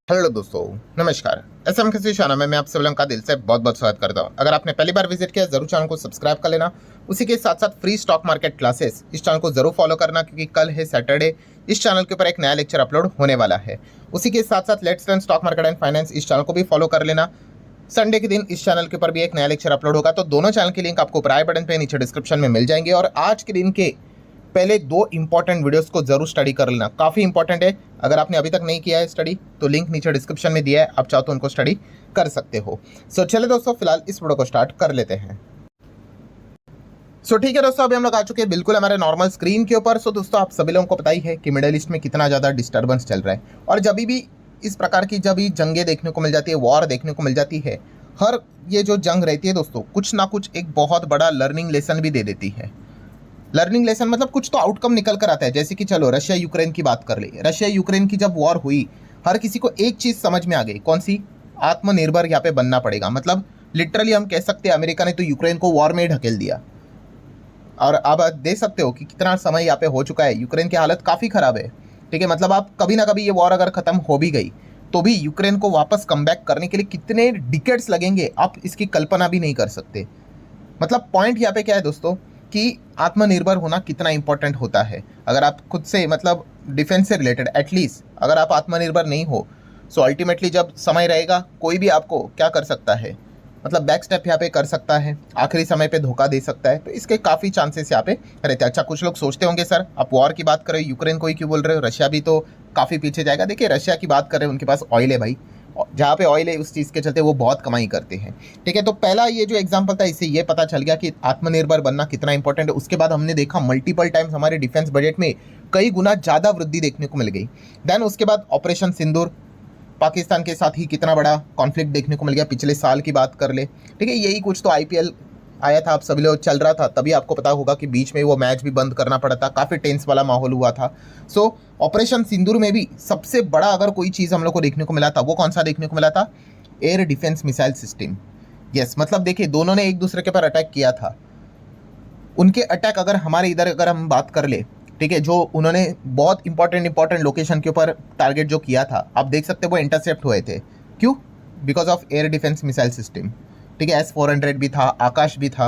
Hello दोस्तों, नमस्कार। SM किसी चैनल में मैं आप सभी का दिल से बहुत बहुत स्वागत करता हूं। अगर आपने पहली बार विजिट किया जरूर चैनल को सब्सक्राइब कर लेना। उसी के साथ साथ फ्री स्टॉक मार्केट क्लासेस इस चैनल को जरूर फॉलो करना, क्योंकि कल है सैटरडे, इस चैनल के ऊपर एक नया लेक्चर अपलोड होने वाला है। उसी के साथ साथ let's learn stock market and finance इस चैनल को भी फॉलो कर लेना। संडे के दिन इस चैनल के ऊपर भी एक नया लेक्चर अपलोड होगा, तो दोनों चैनल की लिंक आपको ऊपर आई बटन पे नीचे डिस्क्रिप्शन में मिल जाएंगे। और आज के दिन के पहले दो इंपॉर्टेंट वीडियोस को जरूर स्टडी कर लेना, काफ़ी इंपॉर्टेंट है। अगर आपने अभी तक नहीं किया है स्टडी तो लिंक नीचे डिस्क्रिप्शन में दिया है, आप चाहो तो उनको स्टडी कर सकते हो। सो चलिए दोस्तों, फिलहाल इस वीडियो को स्टार्ट कर लेते हैं। ठीक है दोस्तों, अभी हम लोग आ चुके हैं बिल्कुल हमारे नॉर्मल स्क्रीन के ऊपर। दोस्तों, आप सभी लोगों को पता ही है कि मिडिल ईस्ट में कितना ज़्यादा डिस्टर्बेंस चल रहा है, और जब भी इस प्रकार की जब भी जंगें देखने को मिल जाती है, वॉर देखने को मिल जाती है, हर ये जो जंग रहती है दोस्तों, कुछ ना कुछ एक बहुत बड़ा लर्निंग लेसन भी दे देती है। लर्निंग लेसन मतलब कुछ तो आउटकम निकल कर आता है। जैसे कि चलो रशिया यूक्रेन की बात कर ले। रशिया यूक्रेन की जब वॉर हुई, हर किसी को एक चीज समझ में आ गई, कौन सी? आत्मनिर्भर यहाँ पे बनना पड़ेगा। मतलब लिटरली हम कह सकते हैं अमेरिका ने तो यूक्रेन को वॉर में ढकेल दिया। और अब आप देख सकते हो कि कितना समय यहाँ पे हो चुका है, यूक्रेन की हालत काफी खराब है। ठीक है, मतलब आप कभी ना कभी ये वॉर अगर खत्म हो भी गई तो भी यूक्रेन को वापस कमबैक करने के लिए कितने डिकेड्स लगेंगे, आप इसकी कल्पना भी नहीं कर सकते। मतलब पॉइंट यहाँ पे क्या है दोस्तों, कि आत्मनिर्भर होना कितना इंपॉर्टेंट होता है। अगर आप खुद से मतलब डिफेंस से रिलेटेड एटलीस्ट अगर आप आत्मनिर्भर नहीं हो, सो अल्टीमेटली जब समय रहेगा कोई भी आपको क्या कर सकता है, मतलब बैक स्टेप यहाँ पे कर सकता है, आखिरी समय पे धोखा दे सकता है। तो इसके काफ़ी चांसेस यहाँ पे रहते हैं। अच्छा, कुछ लोग सोचते होंगे सर आप वॉर की बात कर रहे हो, यूक्रेन को ही क्यों बोल रहे हो, रशिया भी तो काफ़ी पीछे जाएगा। देखिए, रशिया की बात कर रहे हैं, उनके पास ऑयल है भाई, जहाँ पे ऑयल है उस चीज़ के चलते वो बहुत कमाई करते हैं। ठीक है, तो पहला ये जो एग्जांपल था, इससे ये पता चल गया कि आत्मनिर्भर बनना कितना इंपॉर्टेंट है। उसके बाद हमने देखा मल्टीपल टाइम्स हमारे डिफेंस बजट में कई गुना ज़्यादा वृद्धि देखने को मिल गई। देन उसके बाद ऑपरेशन सिंदूर, पाकिस्तान के साथ ही कितना बड़ा कॉन्फ्लिक्ट देखने को मिल गया, पिछले साल की बात कर ले। ठीक है, यही कुछ तो आईपीएल आया था, आप सभी लोग चल रहा था, तभी आपको पता होगा कि बीच में वो मैच भी बंद करना पड़ा था, काफ़ी टेंस वाला माहौल हुआ था। सो ऑपरेशन सिंदूर में भी सबसे बड़ा अगर कोई चीज़ हम लोग को देखने को मिला था, वो कौन सा देखने को मिला था? Air defence missile system. Yes, मतलब देखिए दोनों ने एक दूसरे के ऊपर अटैक किया था। उनके अटैक अगर हमारे इधर अगर हम बात कर ले, ठीक है, जो उन्होंने बहुत इंपॉर्टेंट लोकेशन के ऊपर टारगेट जो किया था, आप देख सकते हो वो इंटरसेप्ट हुए थे। क्यों? Because of air defence missile system. ठीक है, S-400 भी था, आकाश भी था।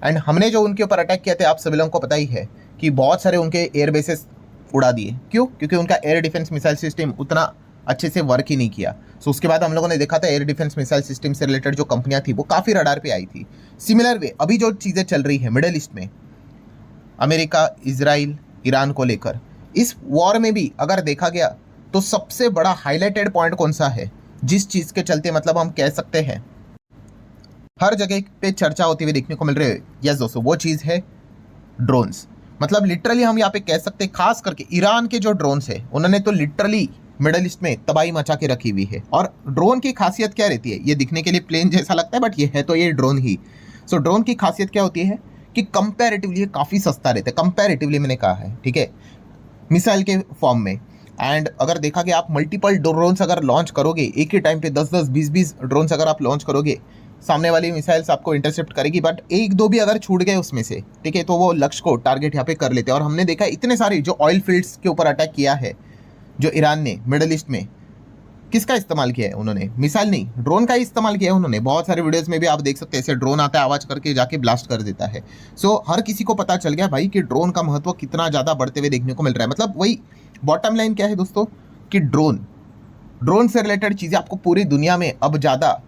एंड हमने जो उनके ऊपर अटैक किया थे, आप सभी लोगों को पता ही है कि बहुत सारे उनके एयर बेसेस उड़ा दिए। क्यों? क्योंकि उनका एयर डिफेंस मिसाइल सिस्टम उतना अच्छे से वर्क ही नहीं किया। सो उसके बाद हम लोगों ने देखा था एयर डिफेंस मिसाइल सिस्टम से रिलेटेड जो कंपनियां थी वो काफ़ी रडार पे आई थी। सिमिलर वे अभी जो चीज़ें चल रही है मिडिल ईस्ट में, अमेरिका, इजराइल, ईरान को लेकर, इस वॉर में भी अगर देखा गया तो सबसे बड़ा हाईलाइटेड पॉइंट कौन सा है, जिस चीज़ के चलते मतलब हम कह सकते हैं हर जगह पे चर्चा होती हुई देखने को मिल रही है। यस दोस्तों, वो चीज़ है ड्रोन्स। मतलब लिटरली हम यहाँ पे कह सकते हैं, खास करके ईरान के जो ड्रोन्स है, उन्होंने तो लिटरली मिडिल ईस्ट में तबाही मचा के रखी हुई है। और ड्रोन की खासियत क्या रहती है, ये दिखने के लिए प्लेन जैसा लगता है बट ये है तो ये ड्रोन ही। सो ड्रोन की खासियत क्या होती है कि कंपैरेटिवली ये काफ़ी सस्ता रहता है। कंपैरेटिवली मैंने कहा है, ठीक है, मिसाइल के फॉर्म में। एंड अगर देखा गया आप मल्टीपल ड्रोन्स अगर लॉन्च करोगे एक ही टाइम पे, 10-10, 20-20 ड्रोन्स अगर आप लॉन्च करोगे, सामने वाली मिसाइल्स आपको इंटरसेप्ट करेगी, बट एक दो भी अगर छूट गए उसमें से, ठीक है, तो वो लक्ष्य को टारगेट यहाँ पे कर लेते हैं। और हमने देखा इतने सारे जो ऑयल फील्ड्स के ऊपर अटैक किया है जो ईरान ने मिडिल ईस्ट में, किसका इस्तेमाल किया है उन्होंने? मिसाइल नहीं, ड्रोन का ही इस्तेमाल किया है उन्होंने। बहुत सारे वीडियोस में भी आप देख सकते हैं, ऐसे ड्रोन आता है, आवाज़ करके जाके ब्लास्ट कर देता है। सो हर किसी को पता चल गया भाई कि ड्रोन का महत्व कितना ज़्यादा बढ़ते हुए देखने को मिल रहा है। मतलब वही बॉटम लाइन क्या है दोस्तों, कि ड्रोन से रिलेटेड चीज़ें आपको पूरी दुनिया में अब ज़्यादा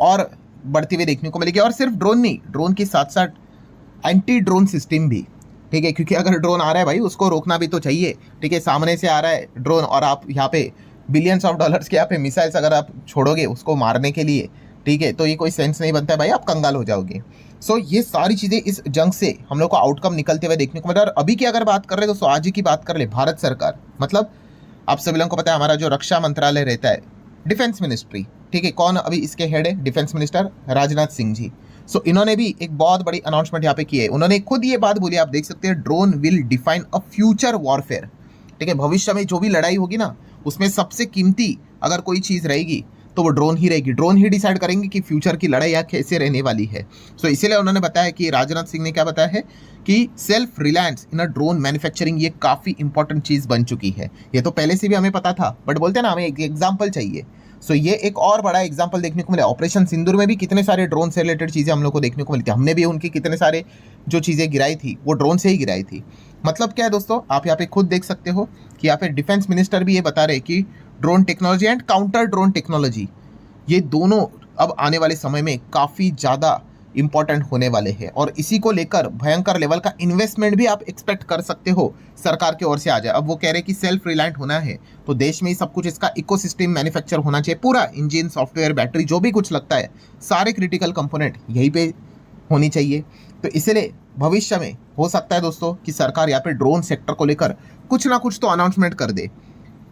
और बढ़ती हुई देखने को मिलेगी। और सिर्फ ड्रोन नहीं, ड्रोन के साथ साथ एंटी ड्रोन सिस्टम भी। ठीक है, क्योंकि अगर ड्रोन आ रहा है भाई, उसको रोकना भी तो चाहिए। ठीक है, सामने से आ रहा है ड्रोन और आप यहाँ पे बिलियंस ऑफ डॉलर्स के यहाँ पे मिसाइल्स अगर आप छोड़ोगे उसको मारने के लिए, ठीक है, तो ये कोई सेंस नहीं बनता है भाई, आप कंगाल हो जाओगे। सो ये सारी चीज़ें इस जंग से हम लोग को आउटकम निकलते हुए देखने को मिला। और अभी की अगर बात कर रहे हैं दोस्तों, आज ही की बात कर ले, भारत सरकार, मतलब आप सभी लोगों को पता है हमारा जो रक्षा मंत्रालय रहता है, डिफेंस मिनिस्ट्री, ठीक है, कौन अभी इसके हेड है? Defence minister Rajnath Singh ji. सो इन्होंने भी एक बहुत बड़ी अनाउंसमेंट यहाँ पे की है। उन्होंने खुद ये बात बोली, आप देख सकते हैं, drone will define a future warfare. ठीक है, भविष्य में जो भी लड़ाई होगी ना, उसमें सबसे कीमती अगर कोई चीज़ रहेगी तो वो ड्रोन ही रहेगी। ड्रोन ही डिसाइड करेंगे कि फ्यूचर की लड़ाई या कैसे रहने वाली है। सो इसीलिए उन्होंने बताया कि राजनाथ सिंह ने क्या बताया है कि self reliance in a drone manufacturing ये काफ़ी इंपॉर्टेंट चीज़ बन चुकी है। ये तो पहले से भी हमें पता था, बट बोलते हैं ना हमें एक एग्जाम्पल चाहिए। सो ये एक और बड़ा एग्जाम्पल देखने को मिला। ऑपरेशन सिंदूर में भी कितने सारे ड्रोन से रिलेटेड चीज़ें हम लोग को देखने को मिलती, हमने भी उनकी कितने सारे जो चीज़ें गिराई थी वो ड्रोन से ही गिराई थी। मतलब क्या है दोस्तों, आप यहाँ पे खुद देख सकते हो कि यहाँ पे डिफेंस मिनिस्टर भी ये बता रहे कि drone technology and counter drone technology ये दोनों अब आने वाले समय में काफ़ी ज़्यादा इंपॉर्टेंट होने वाले हैं, और इसी को लेकर भयंकर लेवल का इन्वेस्टमेंट भी आप एक्सपेक्ट कर सकते हो सरकार की ओर से आ जाए। अब वो कह रहे हैं कि सेल्फ रिलायंट होना है तो देश में ही सब कुछ इसका इकोसिस्टम मैन्युफैक्चर होना चाहिए, पूरा इंजन, सॉफ्टवेयर, बैटरी, जो भी कुछ लगता है सारे क्रिटिकल कंपोनेंट यहीं पे होनी चाहिए। तो इसलिए भविष्य में हो सकता है दोस्तों कि सरकार यहाँ पे ड्रोन सेक्टर को लेकर कुछ ना कुछ तो अनाउंसमेंट कर दे।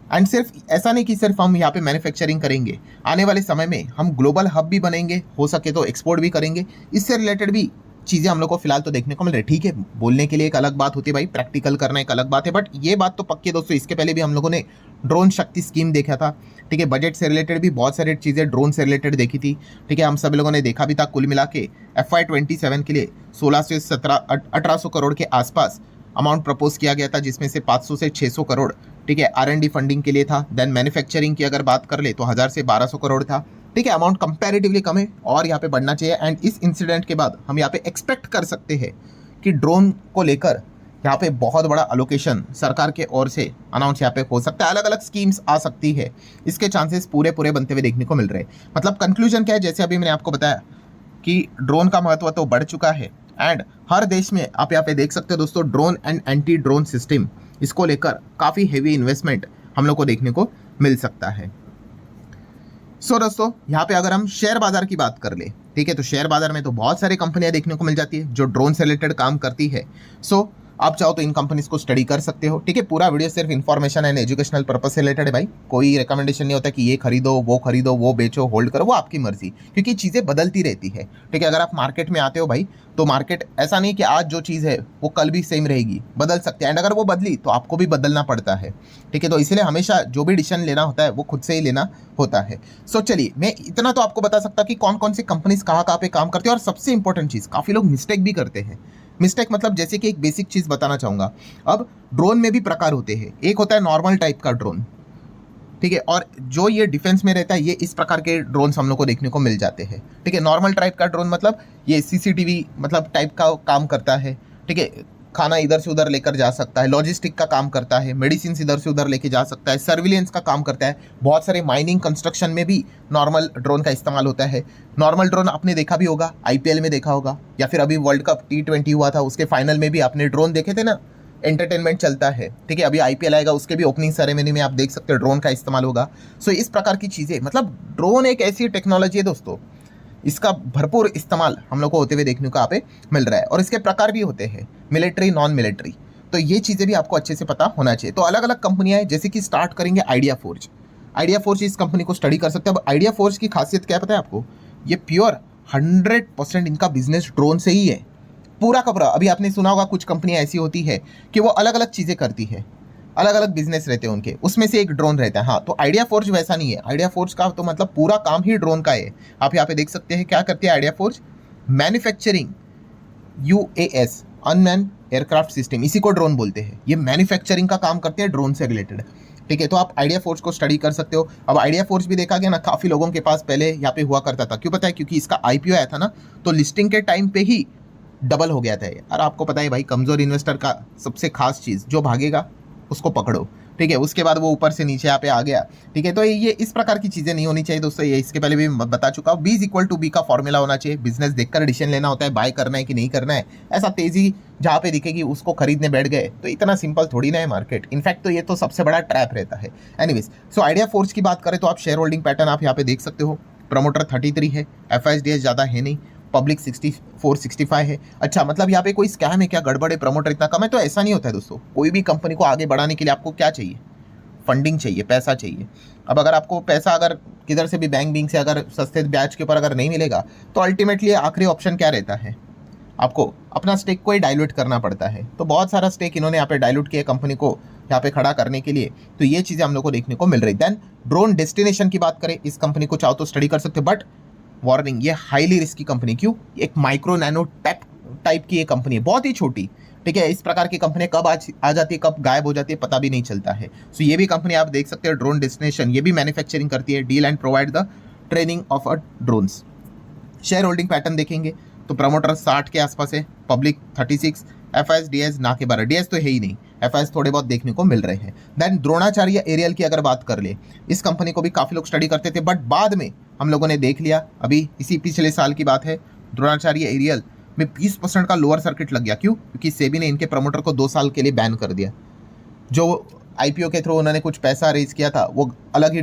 एंड सिर्फ ऐसा नहीं कि सिर्फ हम यहाँ पे मैन्युफैक्चरिंग करेंगे, आने वाले समय में हम ग्लोबल हब भी बनेंगे, हो सके तो एक्सपोर्ट भी करेंगे। इससे रिलेटेड भी चीज़ें हम लोग को फिलहाल तो देखने को मिल रही है। ठीक है, बोलने के लिए एक अलग बात होती है भाई, प्रैक्टिकल करना एक अलग बात है, बट ये बात तो पक्की है दोस्तों। इसके पहले भी हम लोगों ने ड्रोन शक्ति स्कीम देखा था। ठीक है, बजट से रिलेटेड भी बहुत सारी चीज़ें ड्रोन से रिलेटेड देखी थी। ठीक है, हम सब लोगों ने देखा भी था। कुल मिला के FY27 के लिए 16 से 1800 करोड़ के आसपास अमाउंट प्रपोज किया गया था, जिसमें से 500 से 600 करोड़ ठीक है R&D फंडिंग के लिए था। देन मैन्युफैक्चरिंग की अगर बात कर ले तो 1000 से 1200 करोड़ था। ठीक है, अमाउंट कंपैरेटिवली कम है और यहाँ पे बढ़ना चाहिए। एंड इस इंसिडेंट के बाद हम यहाँ पे एक्सपेक्ट कर सकते हैं कि ड्रोन को लेकर यहाँ पे बहुत बड़ा अलोकेशन सरकार के ओर से अनाउंस यहाँ पे हो सकता है, अलग अलग स्कीम्स आ सकती है, इसके चांसेस पूरे बनते हुए देखने को मिल रहे हैं। मतलब कंक्लूजन क्या है, जैसे अभी मैंने आपको बताया कि ड्रोन का महत्व तो बढ़ चुका है एंड हर देश में आप यहाँ पे देख सकते हो दोस्तों drone and anti drone system, इसको लेकर काफ़ी हेवी इन्वेस्टमेंट हम लोग को देखने को मिल सकता है। सो दोस्तों यहाँ पे अगर हम शेयर बाजार की बात कर ले, ठीक है, तो शेयर बाजार में तो बहुत सारी कंपनियां देखने को मिल जाती है जो ड्रोन से रिलेटेड काम करती है। सो आप चाहो तो इन कंपनीज को स्टडी कर सकते हो। ठीक है, पूरा वीडियो सिर्फ इन्फॉर्मेशन एंड एजुकेशनल पर्पस से रिलेटेड है भाई, कोई रिकमेंडेशन नहीं होता कि ये खरीदो, वो बेचो, होल्ड करो, वो आपकी मर्जी, क्योंकि चीज़ें बदलती रहती है। ठीक है, अगर आप मार्केट में आते हो भाई तो मार्केट ऐसा नहीं कि आज जो चीज़ है वो कल भी सेम रहेगी, बदल सकते हैं, एंड अगर वो बदली तो आपको भी बदलना पड़ता है। ठीक है, तो इसलिए हमेशा जो भी डिसीजन लेना होता है वो खुद से ही लेना होता है। सो चलिए, मैं इतना तो आपको बता सकता कि कौन कौन सी कंपनीज कहाँ पे काम करती है, और सबसे इंपॉर्टेंट चीज़, काफ़ी लोग मिस्टेक भी करते हैं। मिस्टेक मतलब जैसे कि एक बेसिक चीज़ बताना चाहूँगा। अब ड्रोन में भी प्रकार होते हैं, एक होता है नॉर्मल टाइप का ड्रोन, ठीक है, और जो ये डिफेंस में रहता है ये इस प्रकार के ड्रोन्स हम लोग को देखने को मिल जाते हैं। ठीक है, नॉर्मल टाइप का ड्रोन मतलब ये CCTV मतलब टाइप का काम करता है। ठीक है, खाना इधर से उधर लेकर जा सकता है, लॉजिस्टिक का काम करता है, मेडिसिन इधर से उधर लेके जा सकता है, सर्विलेंस का काम करता है। बहुत सारे माइनिंग कंस्ट्रक्शन में भी नॉर्मल ड्रोन का इस्तेमाल होता है। नॉर्मल ड्रोन आपने देखा भी होगा, IPL में देखा होगा, या फिर अभी वर्ल्ड कप T20 हुआ था उसके फाइनल में भी आपने ड्रोन देखे थे ना, एंटरटेनमेंट चलता है। ठीक है, अभी IPL आएगा उसके भी ओपनिंग सेरेमनी में आप देख सकते हो ड्रोन का इस्तेमाल होगा। सो इस प्रकार की चीज़ें, मतलब ड्रोन एक ऐसी टेक्नोलॉजी है दोस्तों, इसका भरपूर इस्तेमाल हम लोग को होते हुए देखने को यहाँ पे मिल रहा है, और इसके प्रकार भी होते हैं, मिलिट्री, नॉन मिलिट्री, तो ये चीज़ें भी आपको अच्छे से पता होना चाहिए। तो अलग अलग कंपनियां हैं, जैसे कि स्टार्ट करेंगे आइडिया फोर्ज इस कंपनी को स्टडी कर सकते हैं। अब आइडिया फोर्ज की खासियत क्या पता है आपको, ये प्योर 100% इनका बिजनेस ड्रोन से ही है, पूरा का पूरा। अभी आपने सुना होगा कुछ कंपनियां ऐसी होती है कि वो अलग अलग चीज़ें करती है, अलग अलग बिजनेस रहते हैं उनके, उसमें से एक ड्रोन रहता है। हाँ, तो आइडिया फोर्ज वैसा नहीं है। आइडिया फोर्ज का तो मतलब पूरा काम ही ड्रोन का है। आप यहाँ पे देख सकते हैं क्या करती है idea forge, manufacturing UAS, unmanned aircraft system, इसी को ड्रोन बोलते हैं। ये मैन्युफैक्चरिंग का काम करते हैं ड्रोन से रिलेटेड। ठीक है, तो आप आइडिया फोर्ज को स्टडी कर सकते हो। अब आइडिया फोर्ज भी देखा गया ना, काफ़ी लोगों के पास पहले यहाँ पे हुआ करता था। क्यों पता है, क्योंकि इसका IPO आया था ना, तो लिस्टिंग के टाइम पे ही डबल हो गया था। और आपको पता है भाई, कमज़ोर इन्वेस्टर का सबसे खास चीज़, जो भागेगा उसको पकड़ो। ठीक है, उसके बाद वो ऊपर से नीचे यहाँ पे आ गया। ठीक है, तो ये इस प्रकार की चीज़ें नहीं होनी चाहिए दोस्तों। ये इसके पहले भी बता चुका हूँ, B=B का फॉर्मूला होना चाहिए। बिजनेस देखकर डिसीजन लेना होता है, बाय करना है कि नहीं करना है। ऐसा तेज़ी जहाँ पे दिखेगी उसको खरीदने बैठ गए तो इतना सिंपल थोड़ी ना है मार्केट। इनफैक्ट तो ये तो सबसे बड़ा ट्रैप रहता है। एनीवेज, सो आइडिया फोर्ज की बात करें तो आप शेयर होल्डिंग पैटर्न आप यहाँ पे देख सकते हो। प्रमोटर 33 है, FISDS ज़्यादा है नहीं, पब्लिक 64-65 है। अच्छा, मतलब यहाँ पे कोई स्कैम है क्या, गड़बड़ है, प्रमोटर इतना कम है? तो ऐसा नहीं होता है दोस्तों। कोई भी कंपनी को आगे बढ़ाने के लिए आपको क्या चाहिए, फंडिंग चाहिए, पैसा चाहिए। अब अगर आपको पैसा अगर किधर से भी बैंक से अगर सस्ते ब्याज के ऊपर अगर नहीं मिलेगा तो अल्टीमेटली आखिरी ऑप्शन क्या रहता है, आपको अपना स्टेक को ही डाइल्यूट करना पड़ता है। तो बहुत सारा स्टेक इन्होंने यहाँ पे डाइल्यूट किया कंपनी को यहाँ पे खड़ा करने के लिए। तो ये चीज़ें हम लोग को देखने को मिल रही। देन ड्रोन डेस्टिनेशन की बात करें, इस कंपनी को चाहो तो स्टडी कर सकते हो, बट वार्निंग, ये हाईली रिस्की कंपनी। क्यों? एक माइक्रो नैनो टेक टाइप की ये कंपनी है, बहुत ही छोटी। ठीक है, इस प्रकार की कंपनी कब आ जाती है, कब गायब हो जाती है, पता भी नहीं चलता है। सो ये भी कंपनी आप देख सकते हो, ड्रोन डेस्टिनेशन, ये भी मैन्युफैक्चरिंग करती है, deal and provide the training of a drones. Share holding pattern देखेंगे तो प्रमोटर 60 के आसपास है, पब्लिक 36, एफआईएस डीएस ना के 12, डीएस तो है ही नहीं, एफआईएस थोड़े बहुत देखने को मिल रहे हैं। देन द्रोणाचार्य एरियल की अगर बात कर ले, इस कंपनी को भी काफ़ी लोग स्टडी करते थे, बट बाद में हम लोगों ने देख लिया, अभी इसी पिछले साल की बात है, द्रोणाचार्य एरियल में 20% का लोअर सर्किट लग गया। क्यों? क्योंकि सेबी ने इनके प्रमोटर को 2 साल के लिए बैन कर दिया। जो आईपीओ के थ्रू उन्होंने कुछ पैसा रेज किया था, वो अलग ही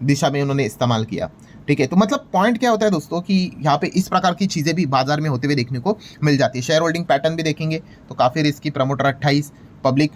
दिशा में उन्होंने इस्तेमाल किया। ठीक है, तो मतलब पॉइंट क्या होता है दोस्तों कि यहाँ पे इस प्रकार की चीज़ें भी बाजार में होते हुए देखने को मिल जाती है। शेयर होल्डिंग पैटर्न भी देखेंगे तो काफ़ी रिस्की, प्रमोटर 28, पब्लिक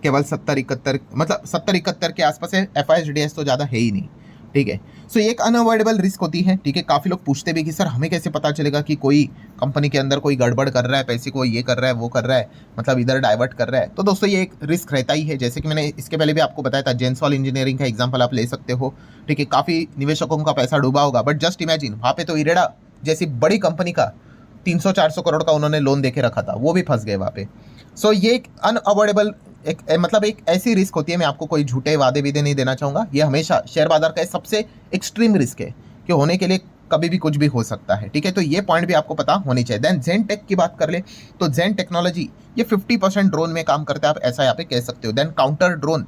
केवल 70-71, मतलब 70-71 के आसपास है, एफआईएस तो ज़्यादा है ही नहीं। ठीक है, सो ये एक अनअवॉइडेबल रिस्क होती है। ठीक है, काफ़ी लोग पूछते भी कि सर हमें कैसे पता चलेगा कि कोई कंपनी के अंदर कोई गड़बड़ कर रहा है, पैसे को ये कर रहा है, वो कर रहा है, मतलब इधर डाइवर्ट कर रहा है। तो दोस्तों ये एक रिस्क रहता ही है, जैसे कि मैंने इसके पहले भी आपको बताया था, जेंसॉल इंजीनियरिंग का एग्जाम्पल आप ले सकते हो। ठीक है, काफ़ी निवेशकों का पैसा डूबा होगा, बट जस्ट इमेजिन वहाँ पे तो इरेडा जैसी बड़ी कंपनी का 300-400 करोड़ का उन्होंने लोन देके रखा था, वो भी फंस गए वहाँ पे। सो ये एक अनअवॉइडेबल मतलब एक ऐसी रिस्क होती है, मैं आपको कोई झूठे वादे विदे नहीं देना चाहूँगा, ये हमेशा शेयर बाजार का सबसे एक्सट्रीम रिस्क है कि होने के लिए कभी भी कुछ भी हो सकता है। ठीक है, तो ये पॉइंट भी आपको पता होनी चाहिए। देन जेन टेक की बात कर ले तो जेन टेक्नोलॉजी ये 50% ड्रोन में काम करता है, आप ऐसा यहाँ पे कह सकते हो। देन काउंटर ड्रोन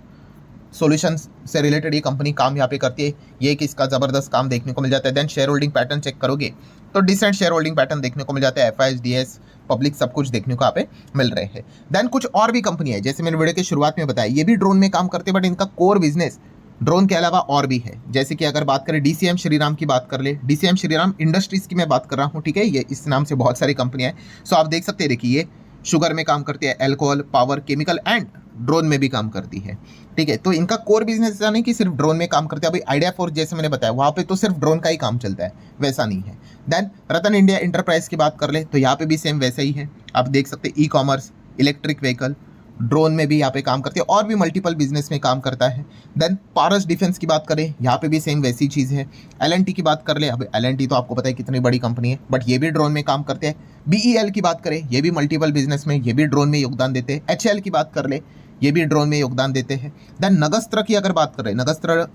सॉल्यूशन से रिलेटेड ये कंपनी काम यहाँ पे करती है, ये एक इसका ज़बरदस्त काम देखने को मिल जाता है। Then shareholding pattern check करोगे तो डिसेंट शेयर होल्डिंग पैटर्न देखने को मिल जाता है, एफआईएस डीएस पब्लिक सब कुछ देखने को यहाँ पे मिल रहे हैं। देन कुछ और भी कंपनी है, जैसे मैंने वीडियो की शुरुआत में बताया, ये भी ड्रोन में काम करते हैं, बट इनका कोर बिजनेस ड्रोन के अलावा और भी है। जैसे कि अगर बात करें डीसीएम श्रीराम की बात कर ले, डीसीएम श्रीराम इंडस्ट्रीज की मैं बात कर रहा हूँ। ठीक है, ये इस नाम से बहुत सारी कंपनियां हैं। सो आप देख सकते हैं, देखिए ये शुगर में काम करती है, alcohol, power, chemical and drone में भी काम करती है। ठीक है, तो इनका कोर बिजनेस ऐसा नहीं कि सिर्फ ड्रोन में काम करते हैं। अभी आइडिया फोर जैसे मैंने बताया, वहाँ पे तो सिर्फ ड्रोन का ही काम चलता है, वैसा नहीं है। देन रतन इंडिया इंटरप्राइज की बात कर ले तो यहाँ पे भी सेम वैसा ही है। आप देख सकते हैं, e commerce, electric vehicle, drone में भी यहाँ पे काम करते हैं, और भी मल्टीपल बिजनेस में काम करता है। देन पारस डिफेंस की बात करें, यहाँ पे भी सेम वैसी चीज़ है। एलएनटी की बात कर ले, अब एलएनटी तो आपको पता है कितनी बड़ी कंपनी है, बट ये भी ड्रोन में काम करते हैं। बीईएल की बात करें, ये भी मल्टीपल बिजनेस में, ये भी ड्रोन में योगदान देते हैं। एचएएल की बात कर ले, ये भी ड्रोन में योगदान देते हैं। देन नगस्त्र की अगर बात करें, नगस्त्र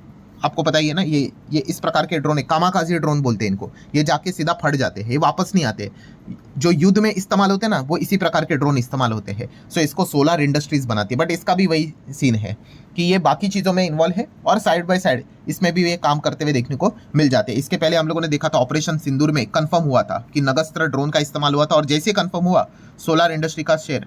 आपको पता ही है ना, ये इस प्रकार के ड्रोन है, कामाकाजी ड्रोन बोलते हैं इनको, ये जाके सीधा फट जाते हैं, ये वापस नहीं आते। जो युद्ध में इस्तेमाल होते हैं ना, वो इसी प्रकार के ड्रोन इस्तेमाल होते हैं। सो इसको सोलर इंडस्ट्रीज बनाती है, बट इसका भी वही सीन है कि ये बाकी चीज़ों में इन्वॉल्व है, और साइड बाय साइड इसमें भी ये काम करते हुए देखने को मिल जाते हैं। इसके पहले हम लोगों ने देखा था, ऑपरेशन सिंदूर में कंफर्म हुआ था कि नगस्त्र ड्रोन का इस्तेमाल हुआ था, और जैसे कंफर्म हुआ, सोलर इंडस्ट्री का शेयर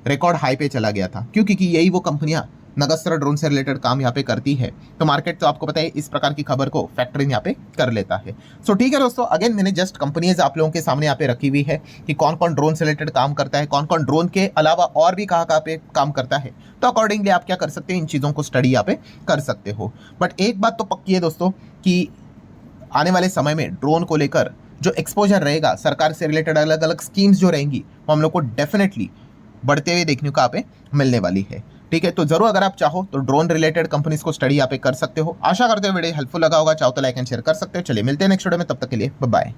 रिकॉर्ड हाई पे चला गया था। क्यों? क्योंकि यही वो कंपनियां नगस्त्र ड्रोन से रिलेटेड काम यहाँ पे करती है। तो मार्केट तो आपको पता है इस प्रकार की खबर को फैक्टरिंग यहाँ पे कर लेता है। सो ठीक है दोस्तों, अगेन मैंने जस्ट कंपनीज आप लोगों के सामने यहाँ पे रखी हुई है कि कौन कौन ड्रोन से रिलेटेड काम करता है, कौन कौन ड्रोन के अलावा और भी कहाँ पे काम करता है। तो अकॉर्डिंगली आप क्या कर सकते हैं, इन चीज़ों को स्टडी यहाँ पे कर सकते हो। बट एक बात तो पक्की है दोस्तों कि आने वाले समय में ड्रोन को लेकर जो एक्सपोजर रहेगा, सरकार से रिलेटेड अलग अलग स्कीम्स जो रहेंगी, वो हम लोग को डेफिनेटली बढ़ते हुए देखने को यहाँ पे मिलने वाली है। ठीक है, तो जरूर अगर आप चाहो तो ड्रोन रिलेटेड कंपनीज को स्टडी यहाँ पे कर सकते हो। आशा करते हो वीडियो हेल्पफुल लगा होगा, चाहो तो लाइक एंड शेयर कर सकते हो। चलिए मिलते हैं नेक्स्ट वीडियो में, तब तक के लिए बाय बाय।